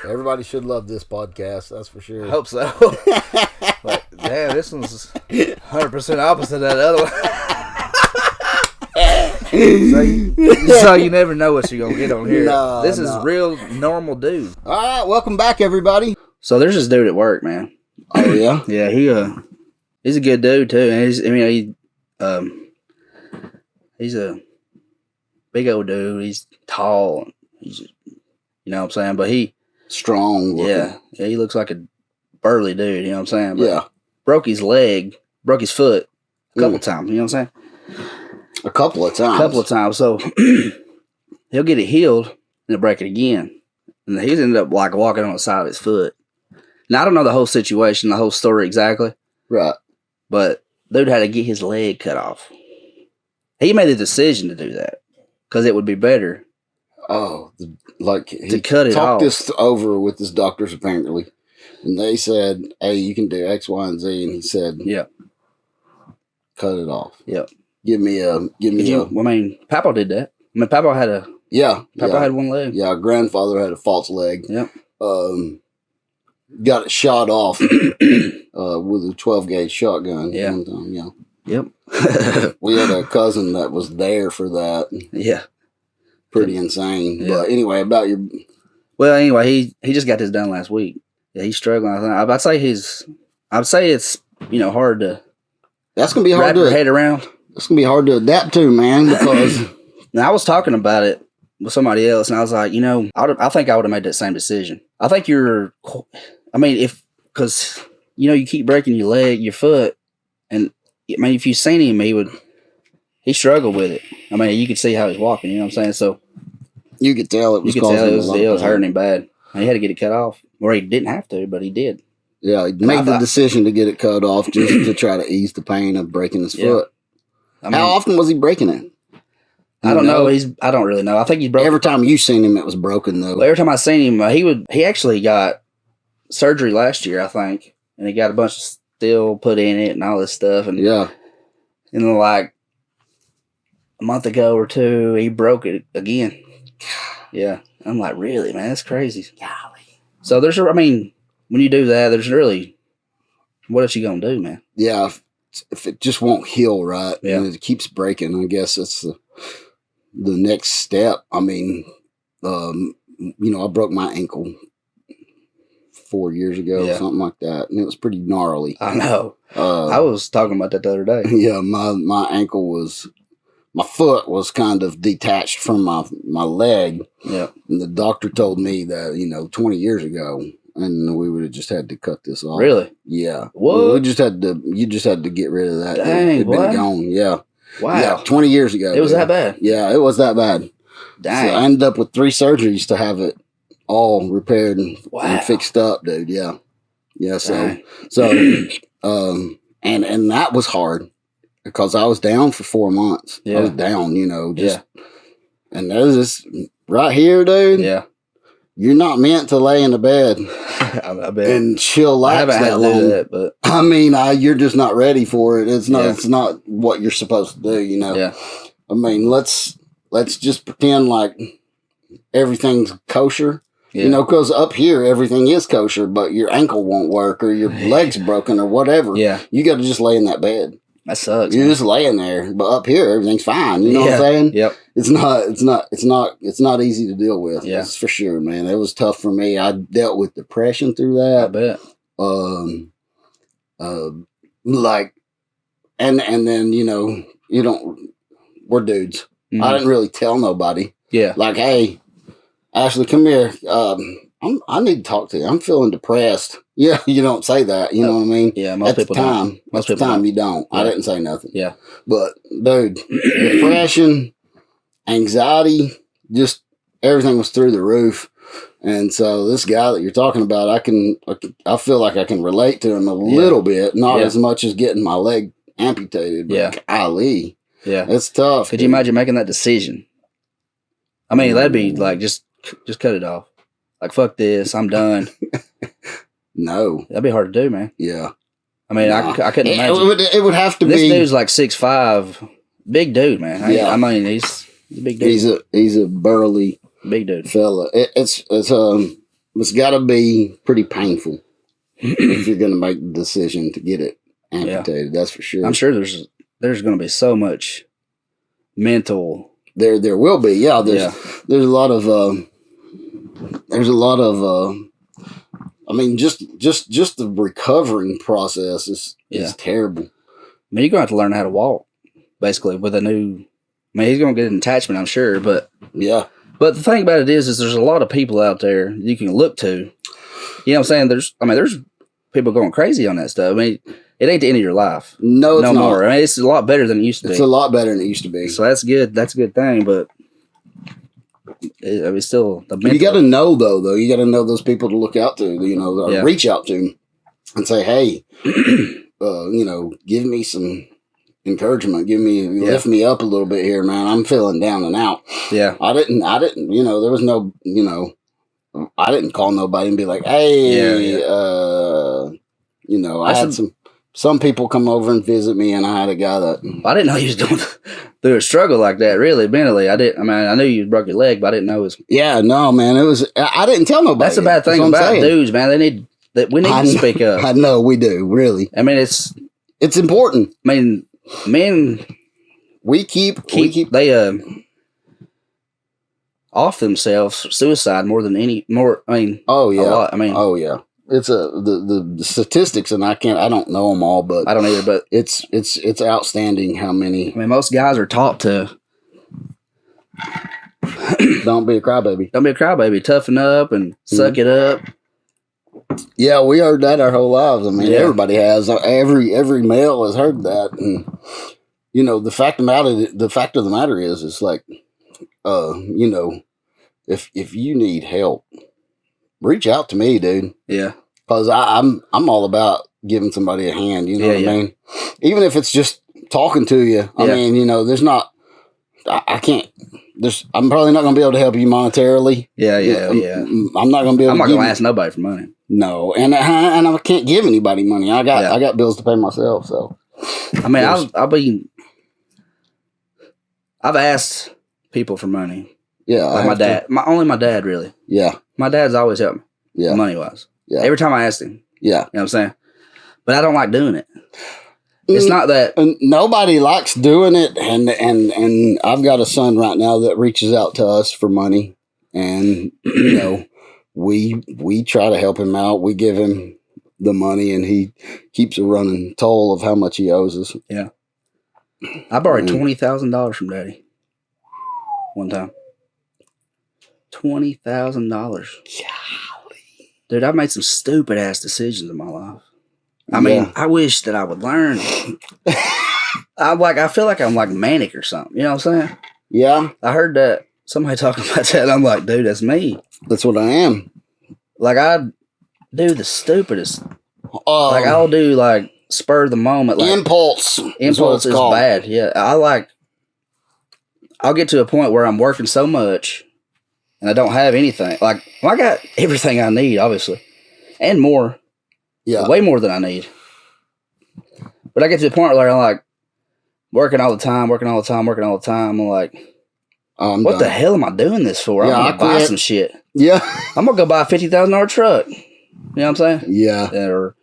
Everybody should love this podcast, that's for sure. I hope so. But, damn, this one's 100% opposite of that other one. So you never know what you're going to get on here. This is real normal dude. All right, welcome back, everybody. So there's this dude at work, man. Oh, yeah? Yeah, he's a good dude, too. And he's a big old dude. He's tall. He's, you know what I'm saying? But strong looking. Yeah, he looks like a burly dude, you know what I'm saying? But yeah. Broke his foot a couple times, you know what I'm saying? A couple of times. So he'll get it healed and he'll break it again. And he's ended up like walking on the side of his foot. Now, I don't know the whole situation, the whole story exactly. Right. But dude had to get his leg cut off. He made the decision to do that because it would be better. Oh, like to cut it off. Talked this over with his doctors apparently, and they said, "Hey, you can do X, Y, and Z," and he said, "Yeah, cut it off." Yep. Give me a. I mean, Papa did that. I mean, Papa had had one leg. Yeah, grandfather had a false leg. Yep. Got it shot off with a 12-gauge shotgun. Yeah. One time, yeah. Yep. We had a cousin that was there for that. Yeah. Pretty insane. Yeah. But anyway, about your... Well, anyway, he just got this done last week. Yeah, he's struggling. I'd say it's, hard to... That's going to be hard wrap your head around. It's going to be hard to adapt to, man, because... Now, I was talking about it with somebody else, and I was like, I think I would have made that same decision. I think because you keep breaking your foot, and I mean, if you seen him, he struggled with it. I mean, you could see how he's walking. You know what I'm saying? So you could tell it was hurting him bad. He had to get it cut off, or he didn't have to, but he did. Yeah, he made the decision to get it cut off just to try to ease the pain of breaking his foot. I mean, how often was he breaking it? I don't know. I don't really know. I think he's broken. Every time you seen him, it was broken though. Well, every time I seen him, he actually got surgery last year, I think, and he got a bunch of steel put in it and all this stuff. And yeah, and then like a month ago or two, he broke it again. Yeah, I'm like, really, man, that's crazy. Golly. So when you do that, there's really, what else you gonna do, man? Yeah, if it just won't heal right, yeah, and it keeps breaking, I guess that's the next step. I mean, I broke my ankle 4 years ago, something like that, and it was pretty gnarly. I know. I was talking about that the other day. Yeah, my foot was kind of detached from my leg. Yeah, and the doctor told me that 20 years ago, and we would have just had to cut this off. Really? Yeah. What? You just had to get rid of that. Dang, it'd been gone. Yeah. Wow. Yeah, 20 years ago. It was that bad? Yeah, it was that bad. Dang. So I ended up with 3 surgeries to have it all repaired and fixed up, dude. Yeah. Yeah, so and that was hard because I was down for 4 months. Yeah. I was down, and there's this right here, dude. Yeah. You're not meant to lay in the bed I bet. and chillax. I haven't had to do that, but I mean, you're just not ready for it. It's not. It's not what you're supposed to do. Yeah. I mean, let's just pretend like everything's kosher. Yeah. Because up here everything is kosher, but your ankle won't work or your leg's broken or whatever. Yeah. You got to just lay in that bed. That sucks. You're just laying there, but up here everything's fine. You know what I'm saying? Yep. It's not easy to deal with. Yeah. That's for sure, man. It was tough for me. I dealt with depression through that. I bet. And then we're dudes. Mm-hmm. I didn't really tell nobody. Yeah. Like, hey, Ashley, come here. I need to talk to you. I'm feeling depressed. Yeah, you don't say that. You know what I mean? Yeah, most people don't. Most of the time, you don't. Yeah. I didn't say nothing. Yeah. But, dude, depression, anxiety, just everything was through the roof. And so this guy that you're talking about, I feel like I can relate to him a little bit, not as much as getting my leg amputated. But golly. Yeah. It's tough. Could you imagine making that decision? I mean, that'd be like, just cut it off. Like, fuck this, I'm done. No. That'd be hard to do, man. Yeah. I mean, I couldn't imagine. It would have to this be. This dude's like 6'5", big dude, man. Yeah. I mean, he's a big dude. He's a burly big dude fella. It's it's got to be pretty painful if you're going to make the decision to get it amputated. That's for sure. I'm sure there's going to be so much mental. There will be. Yeah. There's a lot of. I mean, just the recovering process is terrible. I mean, you're going to have to learn how to walk, basically, with a new. I mean, he's going to get an attachment, I'm sure, but yeah. But the thing about it is there's a lot of people out there you can look to. You know what I'm saying? There's people going crazy on that stuff. I mean, it ain't the end of your life. No, it's not. More. I mean, it's a lot better than it used to be. It's a lot better than it used to be. So that's good. That's a good thing, but still the mental. You got to know though. You got to know those people to look out to. Reach out to and say, hey, give me some encouragement. Lift me up a little bit here, man. I'm feeling down and out. Yeah. I didn't, there was no, I didn't call nobody and be like, hey, I had some people come over and visit me, and I had a guy that I didn't know you was going through a struggle like that, really, mentally. I knew you broke your leg, but I didn't know it was. Yeah, no, man. I didn't tell nobody. That's a bad thing about dudes, man. We need to speak up. I know, we do, really. I mean, it's important. I mean, men we keep they off themselves suicide more. I mean, oh yeah, a lot. I mean, oh yeah. It's the statistics, and I don't know them all, but I don't either. But it's outstanding how many. I mean, most guys are taught to don't be a crybaby. Don't be a crybaby. Toughen up and suck it up. Yeah, we heard that our whole lives. I mean, everybody has. Every male has heard that, and the fact of the matter is, it's like, if you need help, reach out to me, dude. Yeah, because I'm all about giving somebody a hand. You know what I mean? Even if it's just talking to you. I mean, there's not. I can't. I'm probably not going to be able to help you monetarily. Yeah. I'm not going to be able. I'm not going to ask nobody for money. No, and I can't give anybody money. I got bills to pay myself. So, I mean, I've asked people for money. Yeah, like my dad. Only my dad, really. Yeah, my dad's always helped me. Yeah, money wise. Yeah, every time I asked him. Yeah, you know what I'm saying. But I don't like doing it. It's not that nobody likes doing it, and I've got a son right now that reaches out to us for money, and we try to help him out. We give him the money, and he keeps a running toll of how much he owes us. Yeah, I borrowed $20,000 from Daddy one time. $20,000. Dude, I've made some stupid ass decisions in my life. I mean, I wish that I would learn. I feel like I'm like manic or something. You know what I'm saying? Yeah. I heard that somebody talking about that. And I'm like, dude, that's me. That's what I am. Like, I do the stupidest. Like, I'll do like spur of the moment. Like, impulse. Impulse is bad. Yeah. I'll get to a point where I'm working so much and I don't have anything. Like, I got everything I need, obviously, and more. Yeah. Way more than I need. But I get to the point where I'm like working all the time. I'm like, what the hell am I doing this for? I'm going to buy some shit. Yeah. I'm going to go buy a $50,000 truck. You know what I'm saying? Yeah. Or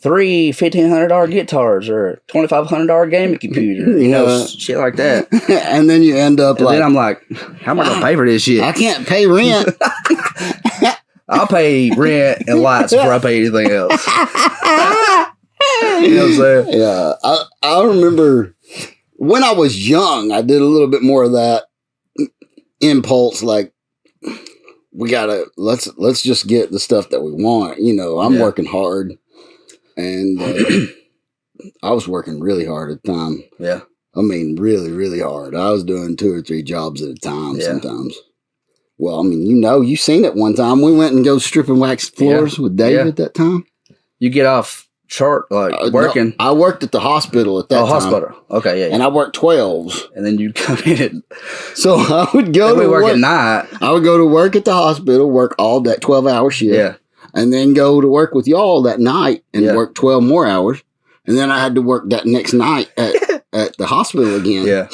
3 $1,500 guitars or a $2,500 gaming computer. You know, shit like that. And then you end up then I'm like, how am I going to pay for this shit? I can't pay rent. I'll pay rent and lights before I pay anything else. You know what I'm saying? Yeah. I remember when I was young, I did a little bit more of that impulse, like, let's just get the stuff that we want. I'm working hard, and I was working really hard at the time. Yeah. I mean, really, really hard. I was doing 2 or 3 jobs at a time sometimes. Well, I mean, you seen it one time. We went and go strip and wax floors with David at that time. You get off chart, like working. No, I worked at the hospital at that time. Hospital. Okay, yeah. And I worked 12s. And then you'd come in. So I would go to work at night. I would go to work at the hospital, work all that 12-hour shift. Yeah. And then go to work with y'all that night and work 12 more hours. And then I had to work that next night at the hospital again. Yeah.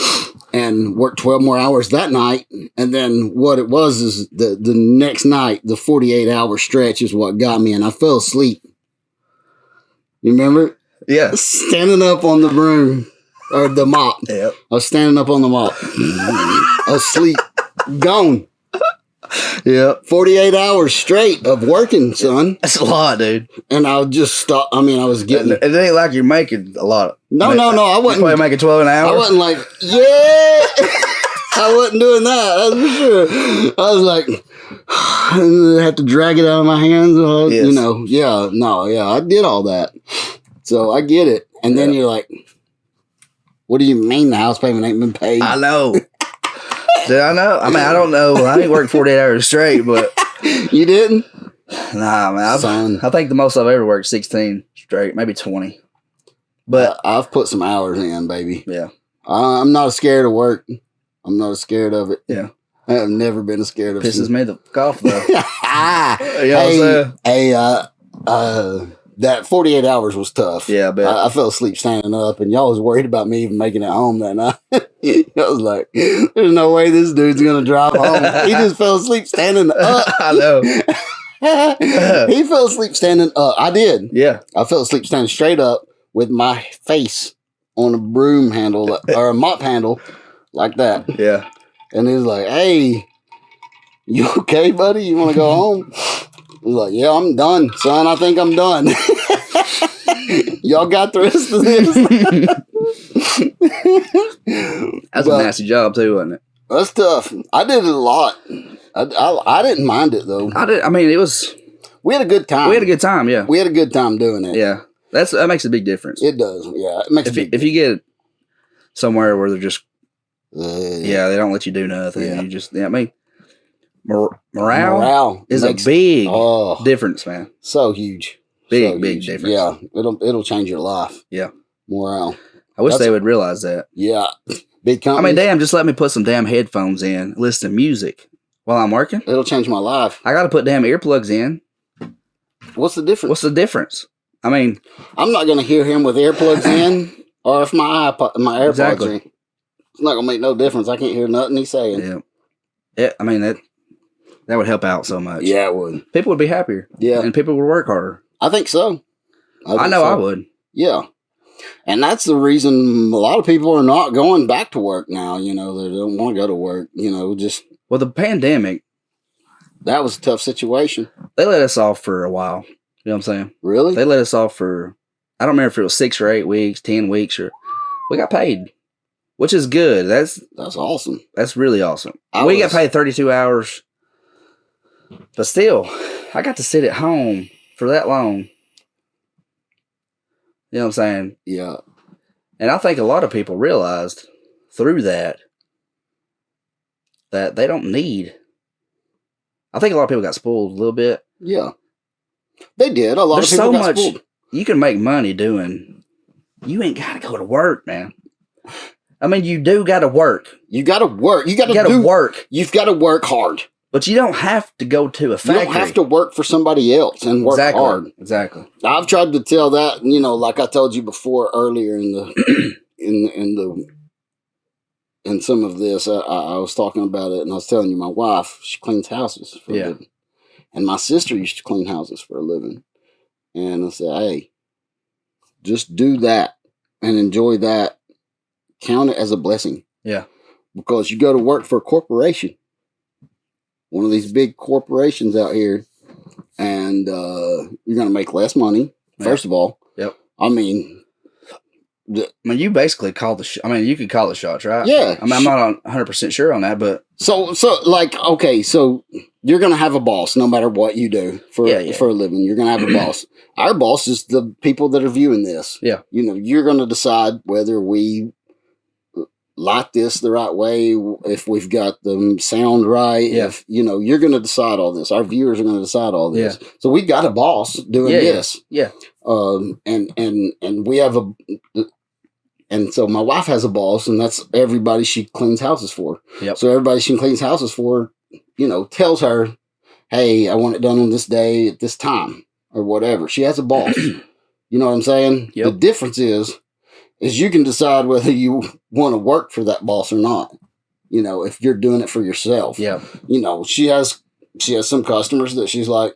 and worked 12 more hours that night. And then what it was is the next night, the 48-hour stretch is what got me, and I fell asleep. You remember? Yeah. Standing up on the broom or the mop. Yep. I was standing up on the mop. Asleep. Gone. Yep. 48 hours straight of working, son. That's a lot, dude. And I would just stop. I mean, I was getting. It ain't like you're making a lot. No. I wasn't. You're probably making 12 an hour. I wasn't like, yeah. I wasn't doing that. That's for sure. I was like, I had to drag it out of my hands. Yes. You know, I did all that. So I get it. And then you're like, what do you mean the house payment ain't been paid? I know. Did I know? I mean, I don't know. I ain't worked 48 hours straight, but. You didn't? Nah, man. I think the most I've ever worked 16 straight, maybe 20. But I've put some hours in, baby. Yeah. I'm not scared of work. I'm not scared of it. Yeah. I have never been scared of it. Pisses me the off, though. You know what I'm saying? That 48 hours was tough. Yeah, I bet. I fell asleep standing up, and y'all was worried about me even making it home that night. I was like, there's no way this dude's going to drive home. He just fell asleep standing up. I know. He fell asleep standing up. I did. Yeah. I fell asleep standing straight up with my face on a broom handle or a mop handle like that. Yeah. And he was like, hey, you okay, buddy? You want to go home? I was like, yeah, I'm done, son. I think I'm done. Y'all got the rest of this? That's a nasty job, too, wasn't it? That's tough. I did it a lot. I didn't mind it, though. I mean, it was... We had a good time. We had a good time, yeah. We had a good time doing it. Yeah. That makes a big difference. It does, yeah. It makes a big If you get somewhere where they're just... they don't let you do nothing. Yeah. You just... I mean... Morale is a big difference, man. So huge. Big difference. Yeah, it'll change your life. Yeah. Morale. I wish they would realize that. Yeah. Big company. I mean, damn, just let me put some damn headphones in, listen to music while I'm working. It'll change my life. I got to put damn earplugs in. What's the difference? What's the difference? I mean... I'm not going to hear him with earplugs in or if my AirPods are in. It's not going to make no difference. I can't hear nothing he's saying. Yeah. I mean, that would help out so much. Yeah, it would. People would be happier. Yeah. And people would work harder. I think so. I know I would. Yeah. And that's the reason a lot of people are not going back to work now. You know, they don't want to go to work. You know, just... Well, the pandemic... That was a tough situation. They let us off for a while. You know what I'm saying? Really? They let us off for... I don't remember if it was 6 or 8 weeks, 10 weeks, or... We got paid. Which is good. That's awesome. That's really awesome. We got paid 32 hours... But still, I got to sit at home for that long. You know what I'm saying? Yeah. And I think a lot of people realized through that they don't need. I think a lot of people got spoiled a little bit. Yeah. They did. A lot There's of people so got much spoiled. You can make money doing. You ain't got to go to work, man. I mean, you do got to work. You got to work. You got to work. You've got to work hard. But you don't have to go to a factory. You don't have to work for somebody else and work hard. Exactly. I've tried to tell that, you know, like I told you before earlier in the in some of this, I was talking about it, and I was telling you my wife, she cleans houses for a living. And my sister used to clean houses for a living. And I said, hey, just do that and enjoy that. Count it as a blessing. Yeah. Because you go to work for a corporation. One of these big corporations out here, and you're going to make less money, first of all. Yep. I mean, you basically call the I mean, you could call the shots, right? Yeah. I mean, I'm not 100% sure on that, but... So like, okay, so you're going to have a boss no matter what you do for a living. You're going to have a boss. Our boss is the people that are viewing this. Yeah. You know, you're going to decide whether we... like this the right way, if we've got the sound right, if you know, you're going to decide all this. Our viewers are going to decide all this. Yeah. So we got a boss doing this. Yeah. And we have and so my wife has a boss, and that's everybody she cleans houses for. Yep. So everybody she cleans houses for, you know, tells her, hey, I want it done on this day at this time or whatever. She has a boss. You know what I'm saying? Yep. The difference is is you can decide whether you want to work for that boss or not. You know, if you're doing it for yourself. Yeah. You know, she has some customers that she's like,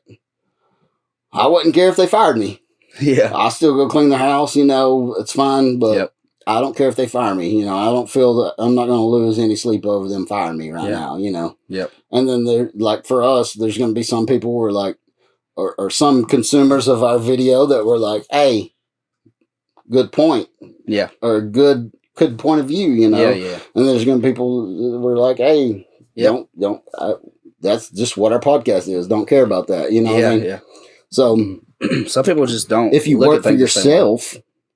I wouldn't care if they fired me. Yeah. I'll still go clean their house, you know, it's fine, but I don't care if they fire me. You know, I don't feel that I'm not going to lose any sleep over them firing me right now, you know. Yep. And then there, like for us, there's going to be some people who are like, or some consumers of our video that were like, hey, good point. Yeah. Or good point of view, you know. Yeah, yeah. And there's going to be people that were like, hey, that's just what our podcast is. Don't care about that, you know what I mean? Yeah. So some people just don't. If you work for yourself,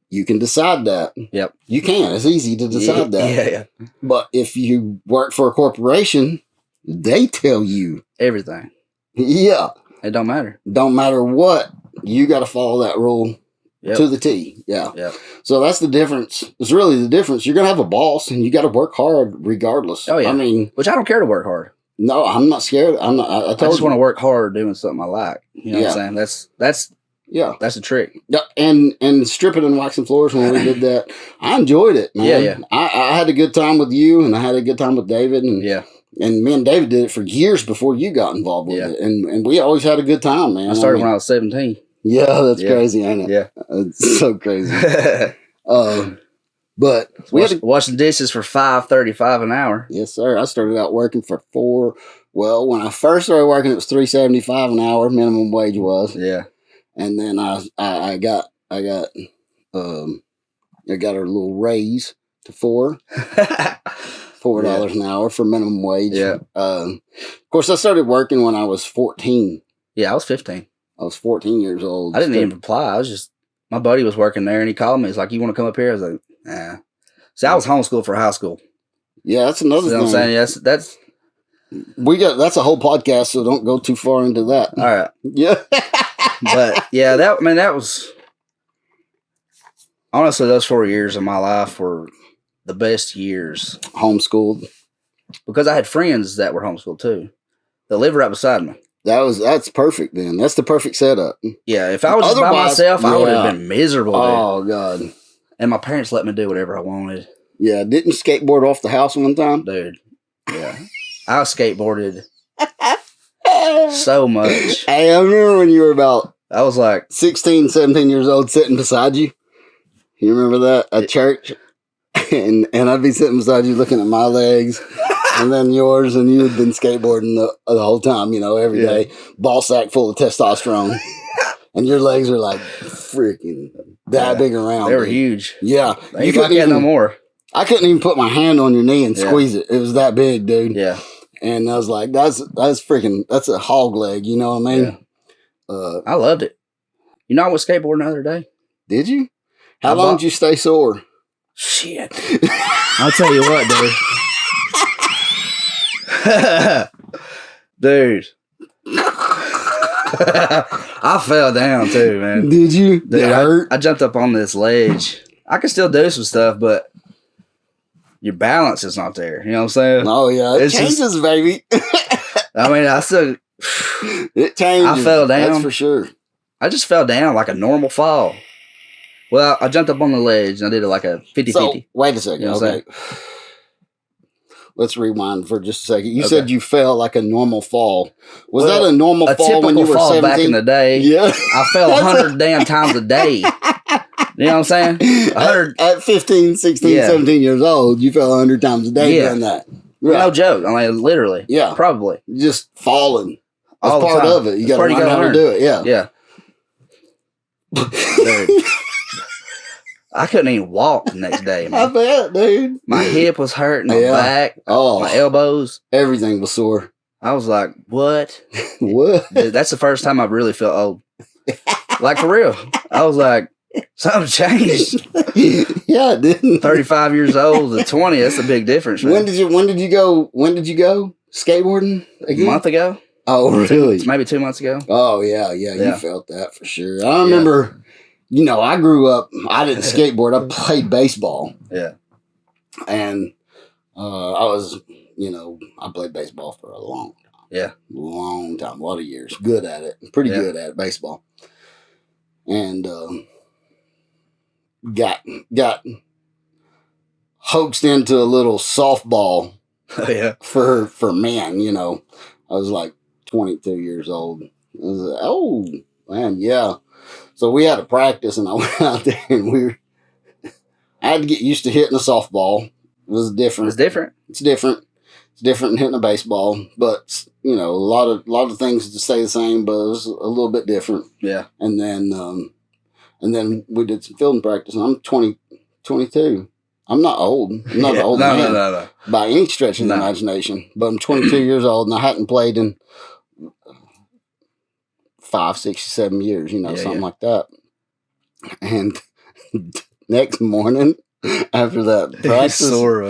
you can decide that. Yep. You can. It's easy to decide that. Yeah. But if you work for a corporation, they tell you everything. Yeah. It don't matter. Don't matter what. You got to follow that rule to the T. Yeah. Yep. So that's the difference. It's really the difference. You're going to have a boss and you got to work hard regardless. Oh, yeah. I mean, which I don't care to work hard. No, I'm not scared. I'm not. I just want to work hard doing something I like. You know what I'm saying? That's the trick. Yeah, and stripping and waxing floors when we did that, I enjoyed it, man. Yeah. I had a good time with you, and I had a good time with David, and and me and David did it for years before you got involved with it, and we always had a good time, man. I started when I was 17. Yeah, that's crazy, ain't it? Yeah, it's so crazy. But we had washing dishes for $5.35 an hour. Yes, sir. I started out working for $4. Well, when I first started working, it was $3.75 an hour. Minimum wage was. Yeah. And then I got a little raise to $4 an hour for minimum wage. Yeah. Of course, I started working when I was 14. Yeah, I was 15. I was 14 years old. I didn't even apply. I was just, my buddy was working there and he called me. He's like, you want to come up here? I was like, nah. See, I was homeschooled for high school. Yeah, that's another thing. You know what I'm saying? That's that's a whole podcast, so don't go too far into that. All right. Yeah. But yeah, that was honestly, those 4 years of my life were the best years. Homeschooled. Because I had friends that were homeschooled too. That lived right beside me. That's perfect then. That's the perfect setup. Yeah, if I was just by myself, I would have been miserable. Oh, God. And my parents let me do whatever I wanted. Yeah, didn't skateboard off the house one time? Dude, yeah. I skateboarded so much. Hey, I remember when you were about... I was like... 16, 17 years old sitting beside you. You remember that? At church? And I'd be sitting beside you looking at my legs and then yours, and you had been skateboarding the whole time, you know, every day. Ball sack full of testosterone. And your legs are like freaking that big around. They were huge. Yeah. They ain't like that no more. I couldn't even put my hand on your knee and squeeze it. It was that big, dude. Yeah. And I was like, that's a hog leg, you know what I mean? Yeah. I loved it. You know, I was skateboarding the other day. Did you? How long did you stay sore? Shit. I'll tell you what, dude. Dude. I fell down too, man. Did you? Dude, it hurt? I jumped up on this ledge. I can still do some stuff, but your balance is not there. You know what I'm saying? Oh, yeah. It changes, baby. I mean, I still... It changes. I fell down. That's for sure. I just fell down like a normal fall. Well, I jumped up on the ledge and I did it like a 50-50. So, wait a second. You know okay. Let's rewind for just a second. You said you fell like a normal fall. Was that a normal fall when you were 17? Back in the day. Yeah. I fell 100 damn times a day. You know what I'm saying? 100. At 15, 16, 17 years old, you fell 100 times a day doing that. Right. No joke. I mean, literally. Yeah. Probably. Just falling. That's all part of it. You got to learn how to do it. Yeah. Yeah. Dude. I couldn't even walk the next day, man. I bet, dude. My hip was hurting, my back, my elbows. Everything was sore. I was like, what? What? Dude, that's the first time I've really felt old. Like, for real. I was like, something changed. Yeah, it didn't. 35 years old to 20, that's a big difference, man. When did you go skateboarding again? A month ago. Oh, really? Maybe 2 months ago. Oh, yeah. You felt that for sure. I remember... You know, I grew up, I didn't skateboard, I played baseball. Yeah. And I played baseball for a long time. Yeah. Long time, a lot of years. Good at it. Pretty good at baseball. And got hoaxed into a little softball Oh, yeah. for men, you know. I was like 22 years old. I was like, oh, man, yeah. So we had to practice, and I went out there, and I had to get used to hitting a softball. It was different. It's different. It's different. It's different than hitting a baseball, but you know, a lot of things to stay the same, but it was a little bit different. Yeah. And then we did some fielding practice, and I'm 22. I'm not old. I'm not an old man No. by any stretch of the imagination, but I'm 22 years old, and I hadn't played in 5, 6, 7 years, you know, something like that. And next morning after that practice, sore,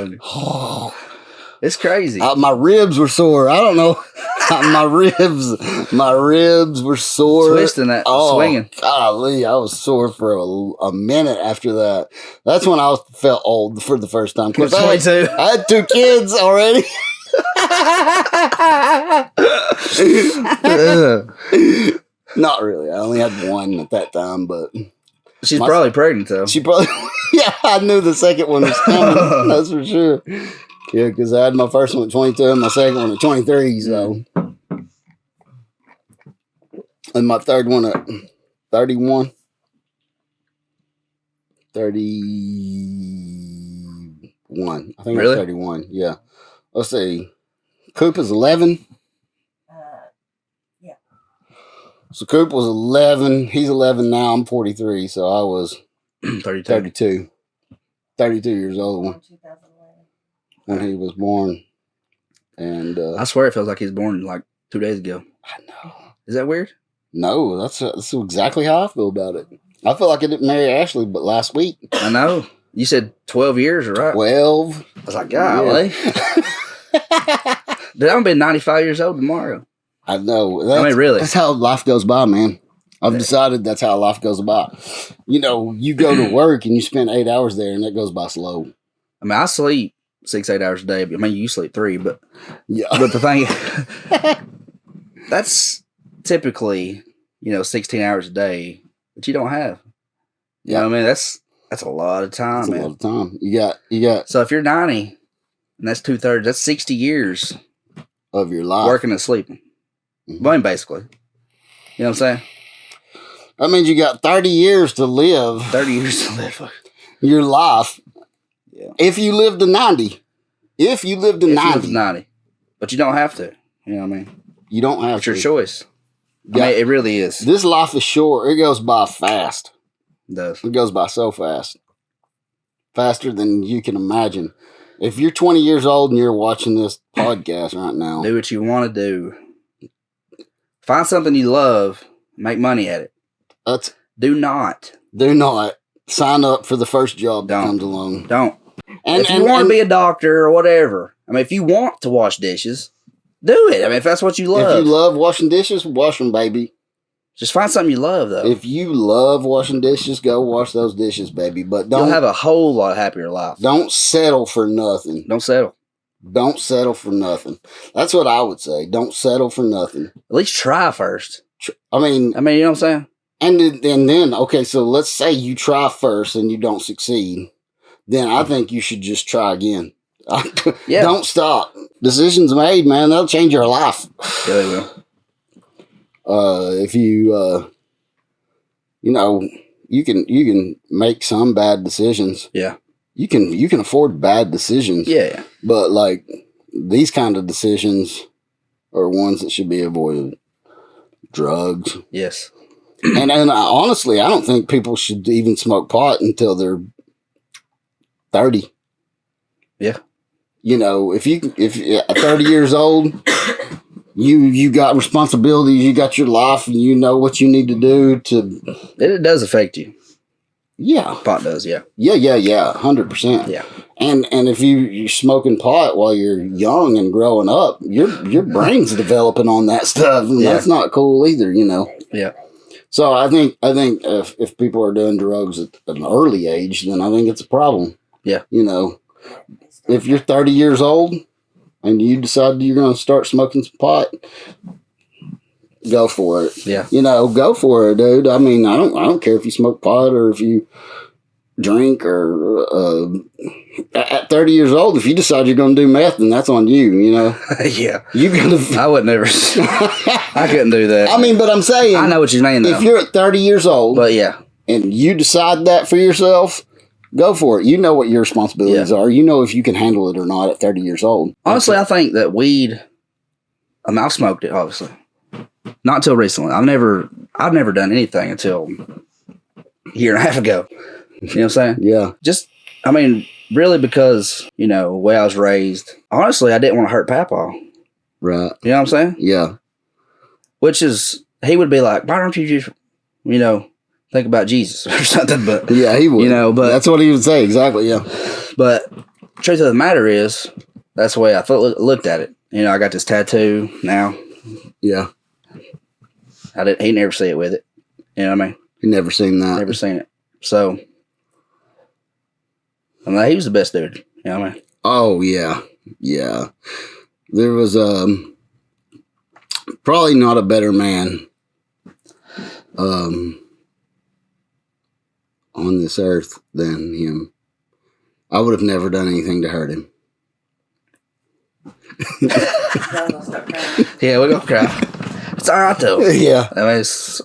it's crazy. My ribs were sore. I don't know. my ribs were sore. Twisting that, swinging. Golly, I was sore for a minute after that. That's when I felt old for the first time. Because I had 2 kids already. Not really. I only had 1 at that time, but she's probably pregnant though. She probably, yeah. I knew the second one was coming. That's for sure. Yeah, because I had my first one at 22 and my second one at 23. So, and my third one at 31. 31. I think really? It was 31. Yeah. Let's see. Coop is 11. Yeah. So Coop was 11. He's 11 now. I'm 43. So I was 32. 32 years old when he was born. And I swear it feels like he was born like 2 days ago. I know. Is that weird? No, that's exactly how I feel about it. I feel like I didn't marry Ashley but last week. I know. You said 12 years, right? 12. I was like, golly. Dude, I'm going to be 95 years old tomorrow. I know. I mean, really. That's how life goes by, man. I've decided that's how life goes by. You know, you go to work and you spend 8 hours there, and that goes by slow. I mean, I sleep 6, 8 hours a day. I mean, you sleep 3, but yeah. But the thing, that's typically 16 hours a day that you don't have. You know what I mean? That's a lot of time, that's man. A lot of time. You got. So if you're 90, and that's 2/3, that's 60 years of your life working and sleeping. Mm-hmm. I mean, basically. You know what I'm saying? That means you got 30 years to live. 30 years to live. Your life. Yeah. If you live to 90. If you live to 90. But you don't have to. You know what I mean? You don't have to. It's your choice. I mean, it really is. This life is short. It goes by fast. It does. It goes by so fast. Faster than you can imagine. If you're 20 years old and you're watching this podcast right now, do what you want to do. Find something you love. Make money at it. Do not sign up for the first job that comes along. Don't. And if you want to be a doctor or whatever, I mean, if you want to wash dishes, do it. I mean, if that's what you love. If you love washing dishes, wash them, baby. Just find something you love, though. If you love washing dishes, go wash those dishes, baby. But you'll have a whole lot happier life. Don't settle for nothing. Don't settle. Don't settle for nothing. That's what I would say. Don't settle for nothing. At least try first. I mean, you know what I'm saying? And then, okay, so let's say you try first and you don't succeed. Then I think you should just try again. Yeah. Don't stop. Decisions made, man, they'll change your life. Yeah, they will. If you, you can make some bad decisions. Yeah. You can afford bad decisions. Yeah. But like these kind of decisions are ones that should be avoided. Drugs. Yes. And honestly, I don't think people should even smoke pot until they're 30. Yeah. If you're 30 years old, you got responsibilities, you got your life, and you know what you need to do to. It does affect you. Yeah. Pot does, yeah. Yeah, 100%. Yeah. And if you're smoking pot while you're young and growing up, your brain's developing on that stuff, and that's not cool either, Yeah. So I think if people are doing drugs at an early age, then I think it's a problem. Yeah. If you're 30 years old and you decide you're going to start smoking some pot, go for it. Yeah. Go for it, dude. I mean, I don't care if you smoke pot or if you drink or At 30 years old, if you decide you're going to do meth, then that's on you, you know? Yeah. You gotta. I would never. I couldn't do that. I mean, but I'm saying. I know what you mean, though. If you're at 30 years old. But yeah. And you decide that for yourself, go for it. You know what your responsibilities are. You know if you can handle it or not at 30 years old. Honestly, I think that weed, I mean, I've smoked it, obviously. Not until recently. I've never done anything until a year and a half ago. You know what I'm saying? Yeah. Just, I mean, really because, you know, the way I was raised, honestly, I didn't want to hurt Papa. Right. You know what I'm saying? Yeah. Which is, he would be like, why don't you just, you know, think about Jesus or something? But yeah, he would. You know, but that's what he would say. Exactly. Yeah. But truth of the matter is, that's the way I looked at it. You know, I got this tattoo now. Yeah. He never see it with it. You know what I mean? He never seen that. Never seen it. So, I mean, he was the best dude. You know what I mean? Oh, yeah. Yeah. There was probably not a better man on this earth than him. I would have never done anything to hurt him. Yeah, we're going to cry. It's all right, though. Yeah. I mean, it's...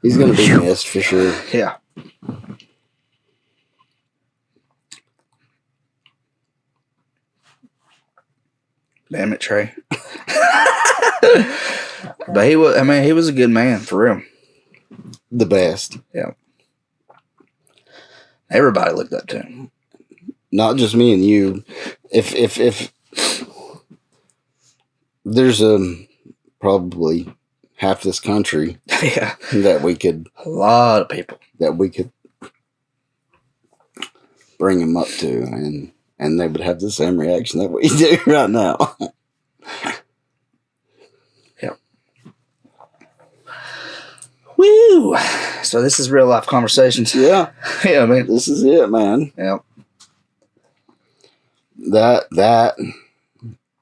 He's going to be missed for sure. Yeah. Damn it, Trey. But he was a good man, for real. The best. Yeah. Everybody looked up to him. Not just me and you. If there's probably half this country yeah. that we could a lot of people that we could bring him up to and they would have the same reaction that we do right now. Yep. Woo! So this is real life conversations. Yeah. Yeah, man. This is it, man. Yeah. That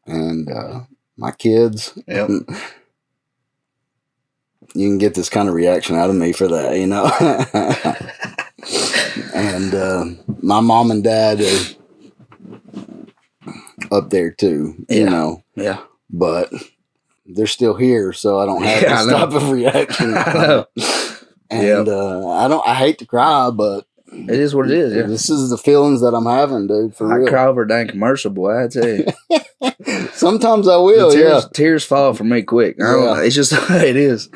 and my kids. Yep. You can get this kind of reaction out of me for that, you know. And my mom and dad are up there too, you know. Yeah. But they're still here, so I don't have this type of reaction. I know. And I hate to cry, but it is what it is. Yeah. This is the feelings that I'm having, dude. For real. I cry over a dang commercial, boy. I tell you. Sometimes I will. Tears fall for me quick. It's just the way it is.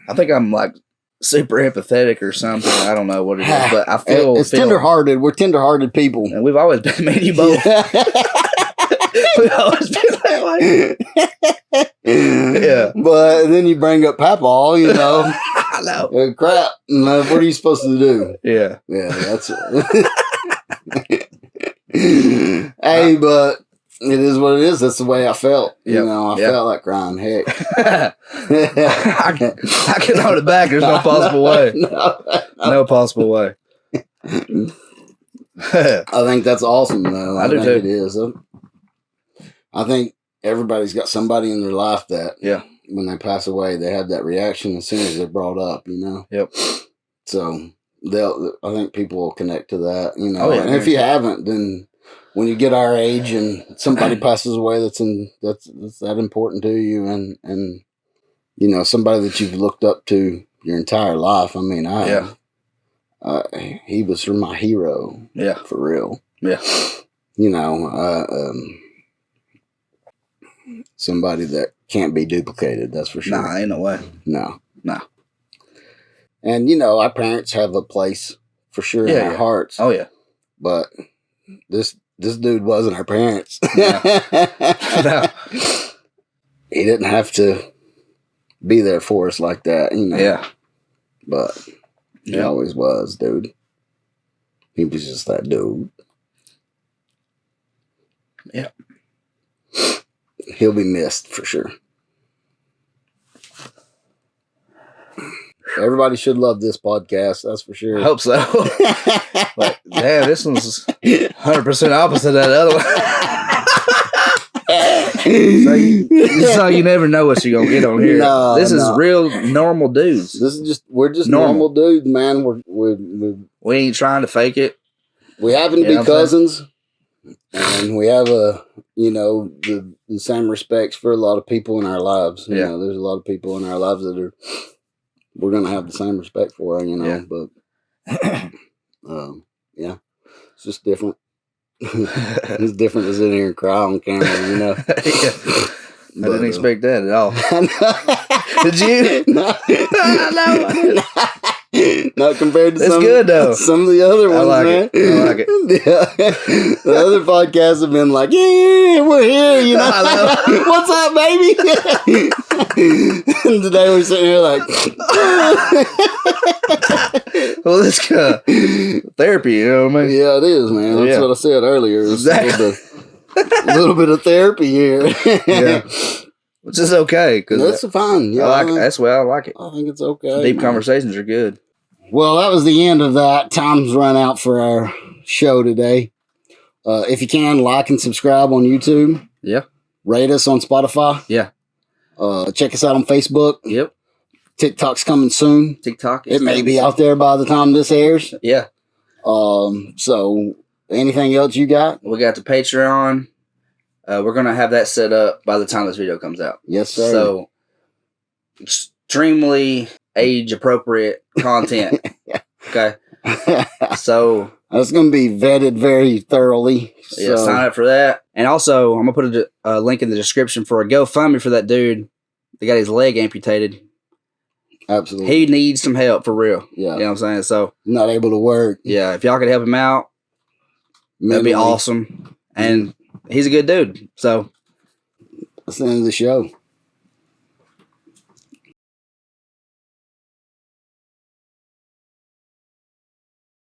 I think I'm like super empathetic or something. I don't know what it is, but I feel it's tenderhearted. We're tenderhearted people, and we've always been. Me and you both. We've always been that way. Yeah, but then you bring up Papa, you know. I know. Crap. What are you supposed to do? Yeah. That's it. Hey, but it is what it is. That's the way I felt. Yep. You know, I felt like crying. Heck. I can hold it back. There's no possible way. No possible way. I think that's awesome, though. I do think too. It is. I think everybody's got somebody in their life that when they pass away, they have that reaction as soon as they're brought up, you know? Yep. So I think people will connect to that, you know? Oh, yeah, and if you haven't, then when you get our age and somebody passes away that's that important to you and you know, somebody that you've looked up to your entire life. I mean, he was my hero. Yeah. For real. Yeah. You know, somebody that can't be duplicated, that's for sure. Nah, ain't no way. No. And, you know, our parents have a place for sure in our hearts. Oh, yeah. But this dude wasn't our parents. No. He didn't have to be there for us like that, you know. Yeah. But he always was, dude. He was just that dude. Yeah. He'll be missed for sure. Everybody should love this podcast, that's for sure. I hope so. But, damn, this one's 100% opposite of that other one. So you never know what you're gonna get on here. This is real normal dudes. We're just normal dudes, man. We ain't trying to fake it. We happen to be cousins, and we have the same respects for a lot of people in our lives. You know, there's a lot of people in our lives that we're gonna have the same respect for. But it's just different. It's different to sit here and cry on camera, I didn't expect that at all. Did you? No. Not compared to some of the other ones, man. I like it. The other podcasts have been like, yeah, we're here, What's up, baby? And today we're sitting here like, well, this therapy, you know what I mean? Yeah, it is, man. That's what I said earlier. Exactly. A little bit of therapy here. Yeah. Which is okay. That's fine. Yeah, that's why I like it. I think it's okay. Deep conversations are good. Well, that was the end of that. Time's run out for our show today. If you can, like and subscribe on YouTube. Yeah. Rate us on Spotify. Yeah. Check us out on Facebook. Yep. TikTok's coming soon. It may be out there by the time this airs. Yeah. So anything else you got? We got the Patreon. We're going to have that set up by the time this video comes out. Yes, sir. So extremely age appropriate content. Okay. So that's going to be vetted very thoroughly. Yeah, sign up for that. And also, I'm going to put a link in the description for a GoFundMe for that dude that got his leg amputated. Absolutely. He needs some help for real. Yeah. You know what I'm saying? So not able to work. Yeah. If y'all could help him out, that'd be awesome. And he's a good dude. So that's the end of the show.